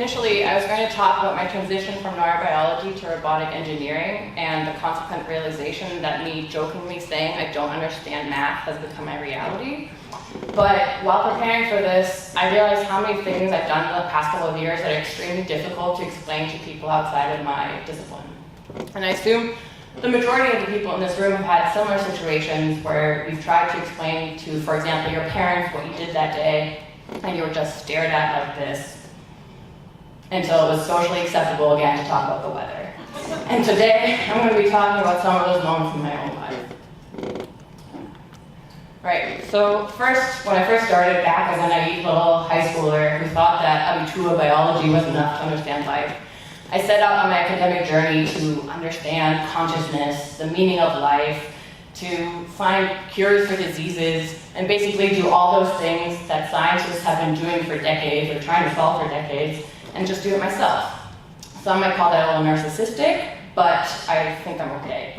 initially, I was going to talk about my transition from neurobiology to robotic engineering and the consequent realization that me jokingly saying I don't understand math has become my reality. But while preparing for this, I realized how many things I've done in the past couple of years that are extremely difficult to explain to people outside of my discipline. And I assume the majority of the people in this room have had similar situations where you've tried to explain to, for example, your parents what you did that day, and you were just stared at like this until it was socially acceptable again to talk about the weather. And today, I'm going to be talking about some of those moments in my own life. Right, so when I first started back as a naive little high schooler who thought that Abitur biology was enough to understand life, I set out on my academic journey to understand consciousness, the meaning of life, to find cures for diseases, and basically do all those things that scientists have been doing for decades, or trying to solve for decades, and just do it myself. Some might call that a little narcissistic, but I think I'm okay.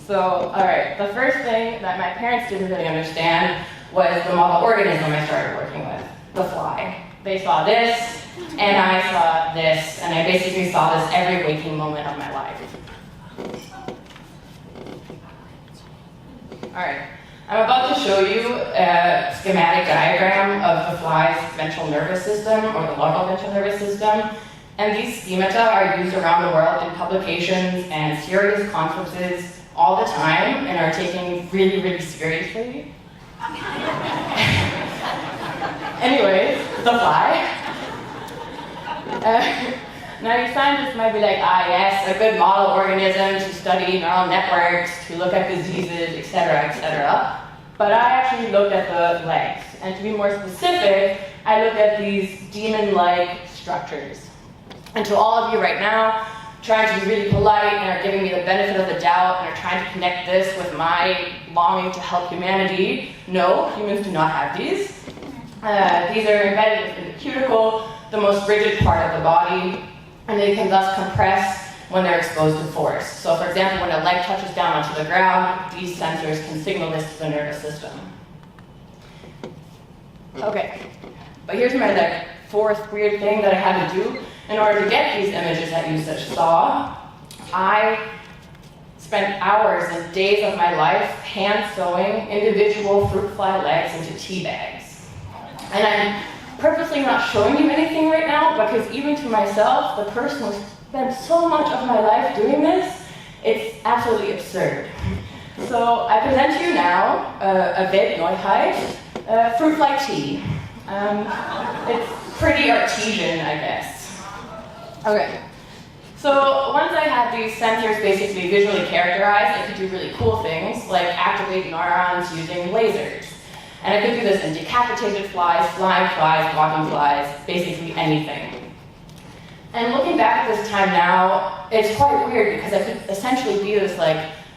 All right, the first thing that my parents didn't really understand was the model organism I started working with, the fly. They saw this, and I saw this, and I basically saw this every waking moment of my life. All right, I'm about to show you a schematic diagram of the fly's ventral nervous system, or the local ventral nervous system. And these schemata are used around the world in publications and serious conferences all the time and are taken really, really seriously. Anyways, the fly. Now your scientists might be like, yes, a good model organism to study neural networks, to look at diseases, etc., etc. But I actually looked at the legs. And to be more specific, I looked at these demon-like structures. And to all of you right now, trying to be really polite and are giving me the benefit of the doubt and are trying to connect this with my longing to help humanity, no, humans do not have these. These are embedded within the cuticle, the most rigid part of the body, and they can thus compress when they're exposed to force. So for example, when a leg touches down onto the ground, these sensors can signal this to the nervous system. Okay, but here's my fourth weird thing that I had to do. In order to get these images that you just saw, I spent hours and days of my life hand sewing individual fruit fly legs into tea bags. And I'm purposely not showing you anything right now because even to myself, the person who spent so much of my life doing this, it's absolutely absurd. So I present to you now a Welt Neuheit fruit fly tea. It's pretty artesian, I guess. Okay, so once I had these sensors basically visually characterized, I could do really cool things like activate neurons using lasers. And I could do this in decapitated flies, flying flies, walking flies, basically anything. And looking back at this time now, it's quite weird because I could essentially be this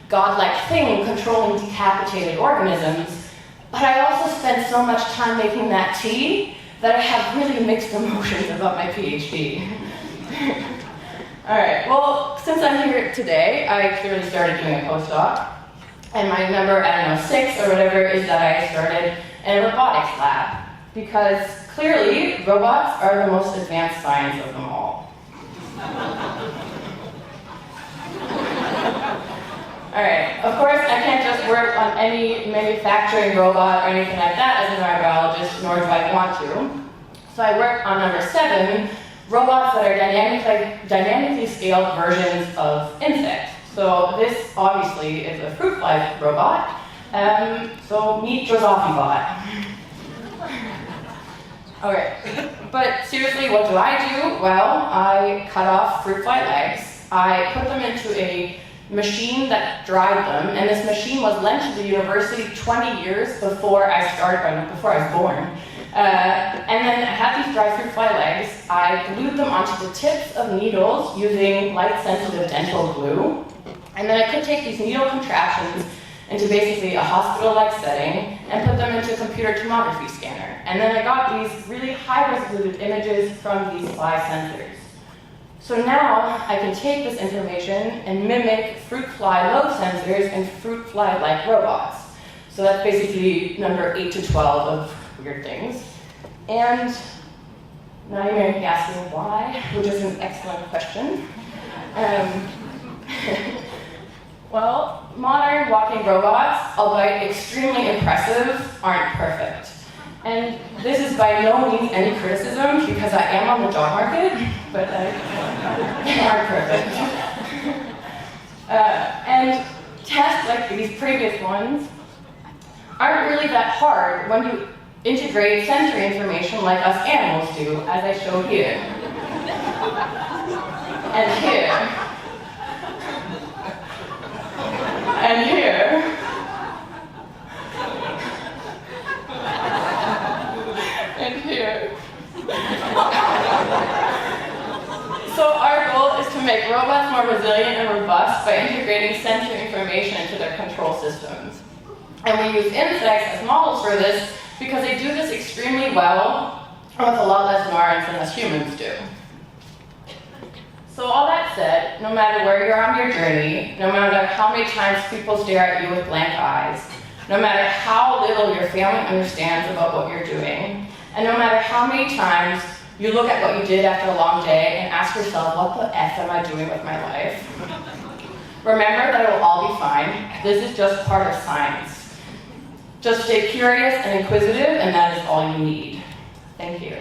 godlike thing controlling decapitated organisms, but I also spent so much time making that tea that I have really mixed emotions about my PhD. All right, well, since I'm here today, I clearly started doing a postdoc. And my number, 6 or whatever, is that I started in a robotics lab. Because clearly, robots are the most advanced science of them all. All right, of course, I can't just work on any manufacturing robot or anything like that as a neurobiologist, nor do I want to. So I work on number 7, robots that are dynamically scaled versions of insects. So this obviously is a fruit fly robot. So meet Drosophilobot. Okay, but seriously, what do? Well, I cut off fruit fly legs. I put them into a machine that dried them, and this machine was lent to the university 20 years before I was born. And then I had these dry fruit fly legs. I glued them onto the tips of needles using light-sensitive dental glue. And then I could take these needle contraptions into basically a hospital-like setting and put them into a computer tomography scanner. And then I got these really high-resolution images from these fly sensors. So now I can take this information and mimic fruit fly load sensors and fruit fly-like robots. So that's basically number 8 to 12 of weird things. And Now you may be asking why, which is an excellent question. Well, modern walking robots, although extremely impressive, aren't perfect. And this is by no means any criticism, because I am on the job market, but they aren't perfect. And tests like these previous ones aren't really that hard when you integrate sensory information like us animals do, as I show here. And here. And here. And here. So our goal is to make robots more resilient and robust by integrating sensory information into their control systems. And we use insects as models for this because they do this extremely well and with a lot less neurons than us humans do. So all that said, no matter where you're on your journey, no matter how many times people stare at you with blank eyes, no matter how little your family understands about what you're doing, and no matter how many times you look at what you did after a long day and ask yourself, what the F am I doing with my life? Remember that it will all be fine. This is just part of science. Just stay curious and inquisitive, and that is all you need. Thank you.